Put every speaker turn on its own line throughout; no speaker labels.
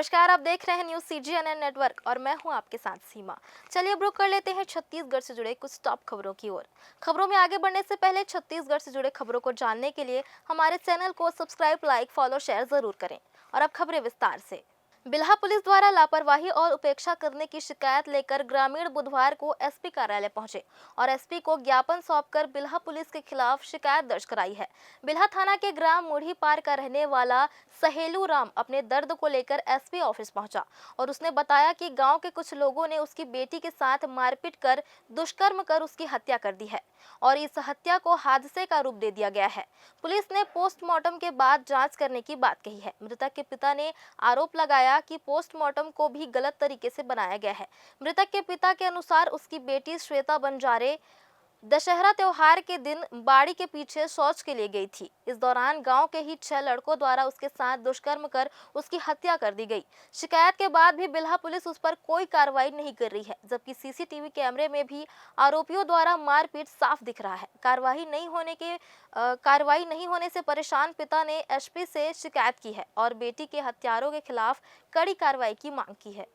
नमस्कार, आप देख रहे हैं न्यूज CGNN नेटवर्क और मैं हूं आपके साथ सीमा। चलिए अब रुक कर लेते हैं छत्तीसगढ़ से जुड़े कुछ टॉप खबरों की ओर। खबरों में आगे बढ़ने से पहले छत्तीसगढ़ से जुड़े खबरों को जानने के लिए हमारे चैनल को सब्सक्राइब, लाइक, फॉलो, शेयर जरूर करें। और अब खबरें विस्तार से। बिल्हा पुलिस द्वारा लापरवाही और उपेक्षा करने की शिकायत लेकर ग्रामीण बुधवार को SP कार्यालय पहुंचे और SP को ज्ञापन सौंपकर बिल्हा पुलिस के खिलाफ शिकायत दर्ज कराई है। बिल्हा थाना के ग्राम मुढ़ी पार का रहने वाला सहेलू राम अपने दर्द को लेकर SP ऑफिस पहुंचा और उसने बताया कि गांव के कुछ लोगों ने उसकी बेटी के साथ मारपीट कर दुष्कर्म कर उसकी हत्या कर दी है और इस हत्या को हादसे का रूप दे दिया गया है। पुलिस ने पोस्टमार्टम के बाद जांच करने की बात कही है। मृतक के पिता ने आरोप लगाया कि पोस्टमार्टम को भी गलत तरीके से बनाया गया है। मृतक के पिता के अनुसार उसकी बेटी श्वेता बंजारे दशहरा त्योहार के दिन बाड़ी के पीछे शौच के लिए गई थी। इस दौरान गांव के ही 6 लड़कों द्वारा उसके साथ दुष्कर्म कर उसकी हत्या कर दी गई। शिकायत के बाद भी बिल्हा पुलिस उस पर कोई कार्रवाई नहीं कर रही है, जबकि CCTV कैमरे में भी आरोपियों द्वारा मारपीट साफ दिख रहा है। कार्रवाई नहीं होने से परेशान पिता ने SP से शिकायत की है और बेटी के हत्यारों के खिलाफ कड़ी कार्रवाई की मांग की है।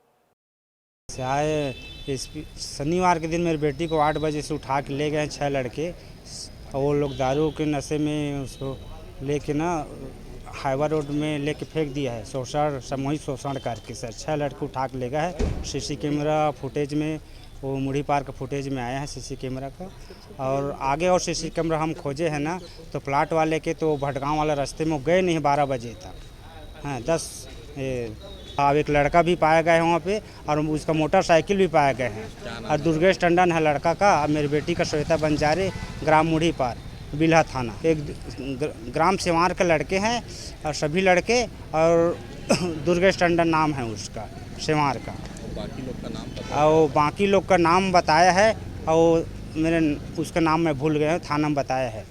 से आए शनिवार के दिन मेरी बेटी को 8 बजे से उठा के ले गए 6 लड़के और वो लोग दारू के नशे में उसको लेके ना हाईवा रोड में लेके फेंक दिया है। शोषण, सामूहिक शोषण करके सर 6 लड़के उठा के ले गए है। CC कैमरा फुटेज में वो मुढ़ी पार का फुटेज में आया है CC कैमरा का। और आगे और CC कैमरा हम खोजे हैं ना तो प्लाट वाले के तो भटगांव वाला रास्ते में गए नहीं 12 बजे तक। हाँ 10 अब एक लड़का भी पाया गया है वहाँ पे और उसका मोटरसाइकिल भी पाया गया है। और दुर्गेश टंडन है लड़का का और मेरी बेटी का श्वेता बंजारे ग्राम मुढ़ी पार बिल्हा थाना। एक ग्राम सेवार के लड़के हैं और सभी लड़के और दुर्गेश टंडन नाम है उसका सेवार का।
बाकी लोग का नाम
और बाकी लोग का नाम बताया है और मेरे उसका नाम मैं भूल गया हूँ, थाना में बताया है।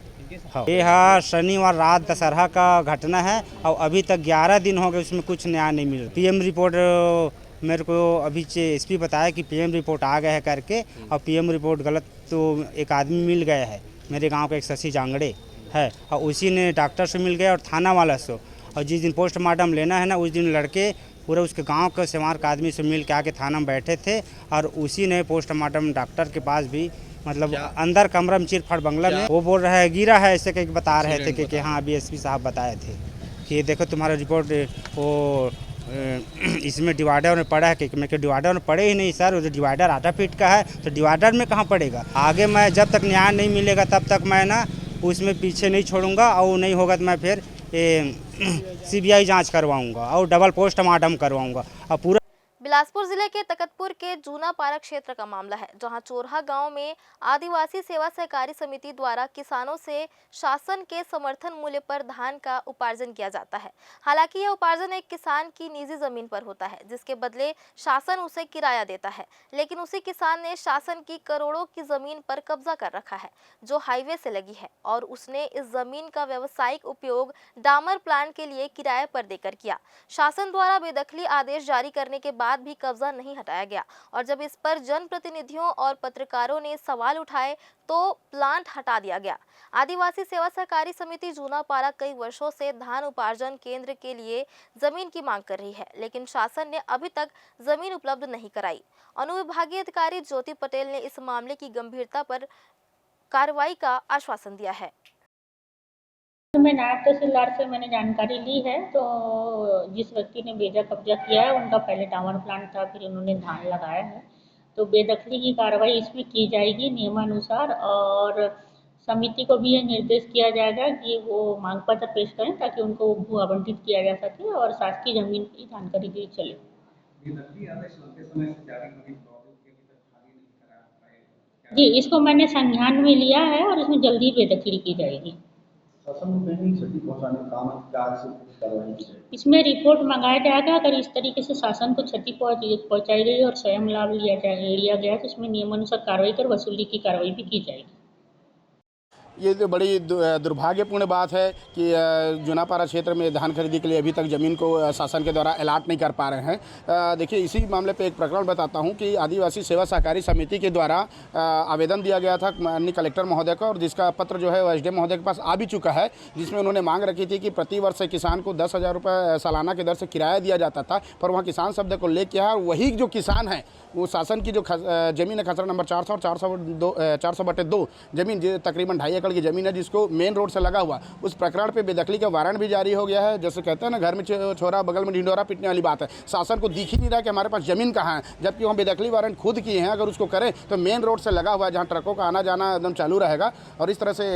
हाँ ये है शनिवार रात दशहरा का घटना है और अभी तक 11 दिन हो गए, उसमें कुछ न्याय नहीं मिल रहा। PM रिपोर्ट मेरे को अभी SP बताया कि PM रिपोर्ट आ गया है करके और PM रिपोर्ट गलत तो एक आदमी मिल गया है मेरे गांव का, एक शशि जांगड़े है और उसी ने डॉक्टर से मिल गया और थाना वाला से। और जिस दिन पोस्टमार्टम लेना है ना उस दिन लड़के पूरे उसके गांव के सेवार के आदमी से मिल के आके थाना में बैठे थे और उसी ने पोस्टमार्टम डॉक्टर के पास भी मतलब अंदर कमरा में चिरफाड़ बंगला में वो बोल रहा है गिरा है ऐसे कहीं बता रहे थे कि हाँ अभी SP साहब बताए थे कि देखो तुम्हारा रिपोर्ट वो इसमें डिवाइडर में पड़ा है कि मैं डिवाइडर में पड़े ही नहीं सर, वो डिवाइडर 8 फीट का है तो डिवाइडर में कहाँ पड़ेगा। आगे मैं जब तक न्याय नहीं मिलेगा तब तक मैं ना उसमें पीछे नहीं छोड़ूंगा और नहीं होगा तो मैं फिर CBI जांच करवाऊंगा और डबल पोस्टमार्टम करवाऊंगा। और पूरा
बिलासपुर जिले के तकतपुर के जूना पारा क्षेत्र का मामला है, जहां चोरहा गांव में आदिवासी सेवा सहकारी समिति द्वारा किसानों से शासन के समर्थन मूल्य पर धान का उपार्जन किया जाता है। हालांकि यह उपार्जन एक किसान की निजी जमीन पर होता है, जिसके बदले शासन उसे किराया देता है। लेकिन उसी किसान ने शासन की करोड़ों की जमीन पर कब्जा कर रखा है, जो हाईवे से लगी है, और उसने इस जमीन का व्यावसायिक उपयोग डामर प्लांट के लिए किराए पर देकर किया। शासन द्वारा बेदखली आदेश जारी करने के बाद भी कब्जा नहीं हटाया गया और जब इस पर जनप्रतिनिधियों और पत्रकारों ने सवाल उठाए तो प्लांट हटा दिया गया। आदिवासी सेवा सहकारी समिति जूना पारा कई वर्षों से धान उपार्जन केंद्र के लिए जमीन की मांग कर रही है, लेकिन शासन ने अभी तक जमीन उपलब्ध नहीं कराई। अनुविभागीय अधिकारी ज्योति पटेल ने इस मामले की गंभीरता पर कार्रवाई का आश्वासन दिया है।
मैं नायब तहसीलदार से मैंने जानकारी ली है तो जिस व्यक्ति ने बेजा कब्जा किया है उनका पहले टावर प्लांट था, फिर उन्होंने धान लगाया है, तो बेदखली की कार्रवाई इसमें की जाएगी नियमानुसार। और समिति को भी यह निर्देश किया जाएगा कि वो मांग पत्र पेश करें ताकि उनको भू आवंटित किया जा सके और शासकीय जमीन की जानकारी दी चले। जी, इसको मैंने संज्ञान में लिया है और इसमें जल्दी बेदखली की जाएगी। इसमें रिपोर्ट मंगाया जाएगा, अगर इस तरीके से शासन को क्षति पहुंचाई गई और स्वयं लाभ लिया गया तो इसमें नियमानुसार कार्रवाई कर वसूली की कार्रवाई भी की जाएगी।
ये तो बड़ी दुर्भाग्यपूर्ण बात है कि जूनापाड़ा क्षेत्र में धान खरीदी के लिए अभी तक ज़मीन को शासन के द्वारा अलॉट नहीं कर पा रहे हैं। देखिए, इसी मामले पे एक प्रकरण बताता हूं कि आदिवासी सेवा सहकारी समिति के द्वारा आवेदन दिया गया था माननीय कलेक्टर महोदय को, और जिसका पत्र जो है वो एसडीएम महोदय के पास आ भी चुका है, जिसमें उन्होंने मांग रखी थी कि प्रति वर्ष किसान को 10,000 रुपये सालाना की दर से किराया दिया जाता था, पर वहाँ किसान शब्द को लेके है, और वही जो किसान है वो शासन की जो ज़मीन है खसरा नंबर 400 और 400/2 ज़मीन तकरीबन 2.5 एकड़ की ज़मीन है, जिसको मेन रोड से लगा हुआ, उस प्रकरण पे बेदखली का वारंट भी जारी हो गया है। जैसे कहते हैं ना, घर में छोरा बगल में ढिंडोरा पीटने वाली बात है। शासन को दिख ही नहीं रहा कि हमारे पास ज़मीन कहाँ है, जबकि वहाँ बेदखली वारंट खुद किए हैं। अगर उसको करें तो मेन रोड से लगा हुआ है, जहाँ ट्रकों का आना जाना एकदम चालू रहेगा। और इस तरह से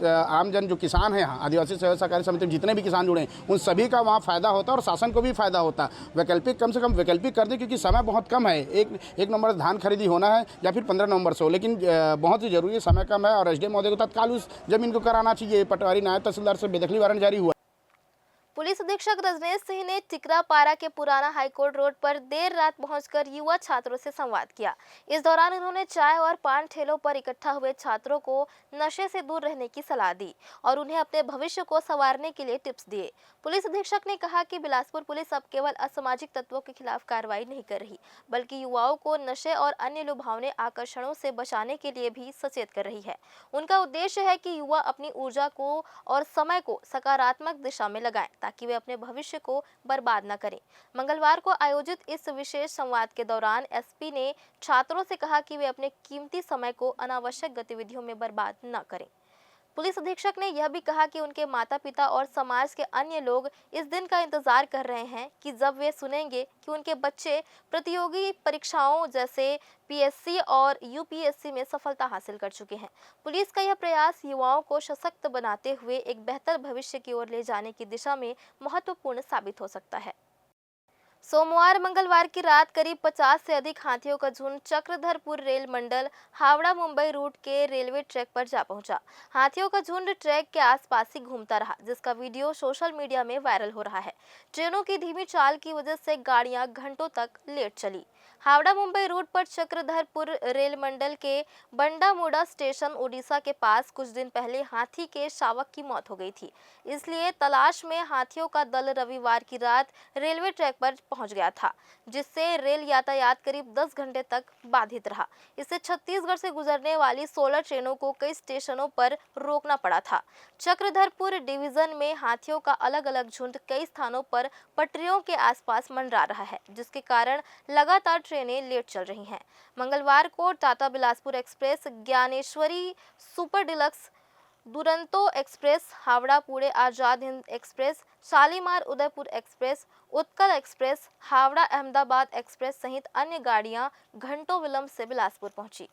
आम जन जो किसान है, यहाँ आदिवासी सेवा सहकारी समिति में जितने भी किसान जुड़े हैं, उन सभी का वहाँ फ़ायदा होता है और शासन को भी फ़ायदा होता है। वैकल्पिक कम से कम वैकल्पिक कर दे, क्योंकि समय बहुत कम है। एक नंबर धान खरीदी होना है या फिर 15 नवंबर से हो, लेकिन बहुत ही जरूरी है, समय कम है। और एसडीएम महोदय को तत्काल उस जमीन को कराना चाहिए। पटवारी नायब तहसीलदार से बेदखली वारंट जारी हुआ।
पुलिस अधीक्षक रजनेश सिंह ने टिकरापारा के पुराना हाईकोर्ट रोड पर देर रात पहुंचकर युवा छात्रों से संवाद किया। इस दौरान उन्होंने चाय और पान ठेलों पर इकट्ठा हुए छात्रों को नशे से दूर रहने की सलाह दी और उन्हें अपने भविष्य को संवारने के लिए टिप्स दिए। पुलिस अधीक्षक ने कहा कि बिलासपुर पुलिस अब केवल असामाजिक तत्वों के खिलाफ कार्रवाई नहीं कर रही, बल्कि युवाओं को नशे और अन्य लुभावने आकर्षणों से बचाने के लिए भी सचेत कर रही है। उनका उद्देश्य है कि युवा अपनी ऊर्जा को और समय को सकारात्मक दिशा में लगाएं, ताकि वे अपने भविष्य को बर्बाद न करें। मंगलवार को आयोजित इस विशेष संवाद के दौरान एसपी ने छात्रों से कहा कि वे अपने कीमती समय को अनावश्यक गतिविधियों में बर्बाद न करें। पुलिस अधीक्षक ने यह भी कहा कि उनके माता पिता और समाज के अन्य लोग इस दिन का इंतजार कर रहे हैं कि जब वे सुनेंगे कि उनके बच्चे प्रतियोगी परीक्षाओं जैसे पीएससी और यूपीएससी में सफलता हासिल कर चुके हैं। पुलिस का यह प्रयास युवाओं को सशक्त बनाते हुए एक बेहतर भविष्य की ओर ले जाने की दिशा में महत्वपूर्ण साबित हो सकता है। सोमवार मंगलवार की रात करीब 50 से अधिक हाथियों का झुंड चक्रधरपुर रेल मंडल हावड़ा मुंबई रूट के रेलवे ट्रैक पर जा पहुंचा। हाथियों का झुंड ट्रैक के आसपास ही घूमता रहा, जिसका वीडियो सोशल मीडिया में वायरल हो रहा है। ट्रेनों की धीमी चाल की वजह से गाड़ियां घंटों तक लेट चली। हावड़ा मुंबई रूट पर चक्रधरपुर रेल मंडल के बंडामुड़ा स्टेशन ओडिशा के पास कुछ दिन पहले हाथी के शावक की मौत हो गई थी। इसलिए तलाश में हाथियों का दल रविवार की रात रेलवे ट्रैक पर पहुंच गया था, जिससे रेल यातायात करीब 10 घंटे तक बाधित रहा। इससे छत्तीसगढ़ से गुजरने वाली 16 ट्रेनों को कई स्टेशनों पर रोकना पड़ा था। चक्रधरपुर डिवीजन में हाथियों का अलग अलग झुंड कई स्थानों पर पटरियों के आसपास मंडरा रहा है, जिसके कारण लगातार ट्रेनें लेट चल रही हैं। मंगलवार को Tata Bilaspur express, Gyaneshwari super deluxe, Duronto express, Howrah Pune Azad Hind express, Shalimar Udaipur express, Utkal express, Howrah Ahmedabad express सहित अन्य गाड़ियां घंटों विलंब से बिलासपुर पहुंची।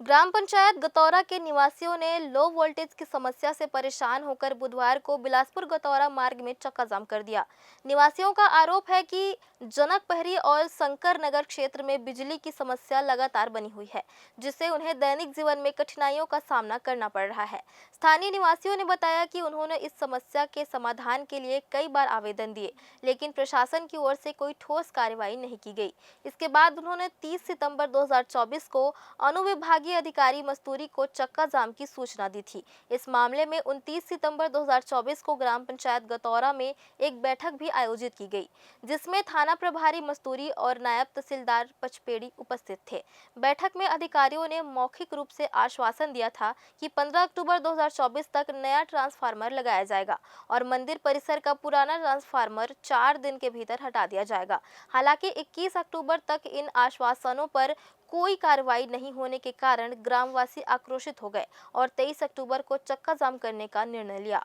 ग्राम पंचायत गतौरा के निवासियों ने लो वोल्टेज की समस्या से परेशान होकर बुधवार को बिलासपुर गतौरा मार्ग में चक्का जाम कर दिया। निवासियों का आरोप है कि जनक पहरी और शंकर नगर क्षेत्र में बिजली की समस्या लगातार बनी हुई है, जिससे उन्हें दैनिक जीवन में कठिनाइयों का सामना करना पड़ रहा है। स्थानीय निवासियों ने बताया कि उन्होंने इस समस्या के समाधान के लिए कई बार आवेदन दिए, लेकिन प्रशासन की ओर से कोई ठोस कार्रवाई नहीं की गई। इसके बाद उन्होंने 30 सितंबर 2024 को अनुविभागीय अधिकारी मस्तूरी को चक्का जाम की सूचना दी थी। इस मामले में 29 सितंबर 2024 को ग्राम पंचायत गतौरा में एक बैठक भी आयोजित की गई, जिसमें थाना प्रभारी मस्तूरी और नायब तहसीलदार पचपेड़ी उपस्थित थे। बैठक में अधिकारियों ने मौखिक रूप से आश्वासन दिया था कि 15 अक्टूबर 2024 तक नया ट्रांसफार्मर लगाया जाएगा और मंदिर परिसर का पुराना ट्रांसफार्मर 4 दिन के भीतर हटा दिया जाएगा। हालांकि 21 अक्टूबर तक इन आश्वासनों पर कोई कार्रवाई नहीं होने के कारण ग्रामवासी आक्रोशित हो गए और 23 अक्टूबर को चक्का जाम करने का निर्णय लिया।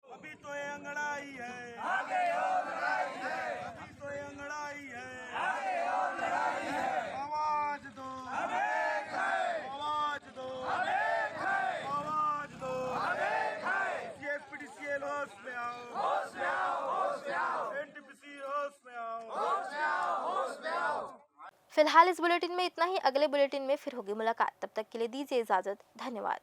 अभी तो ये अंगड़ाई है, आगे और लड़ाई है। अभी तो ये अंगड़ाई है, आगे और लड़ाई है। आवाज दो, हमें खाए। आवाज दो, हमें खाए। आवाज दो, हमें खाए। सीएफपीडीसीएल होश में आओ, होश में आओ, होश में आओ। एनटीपीसी होश में आओ, होश में आओ, होश में आओ।
फिलहाल इस बुलेटिन में इतना ही। अगले बुलेटिन में फिर होगी मुलाकात। तब तक के लिए दीजिए इजाजत। धन्यवाद।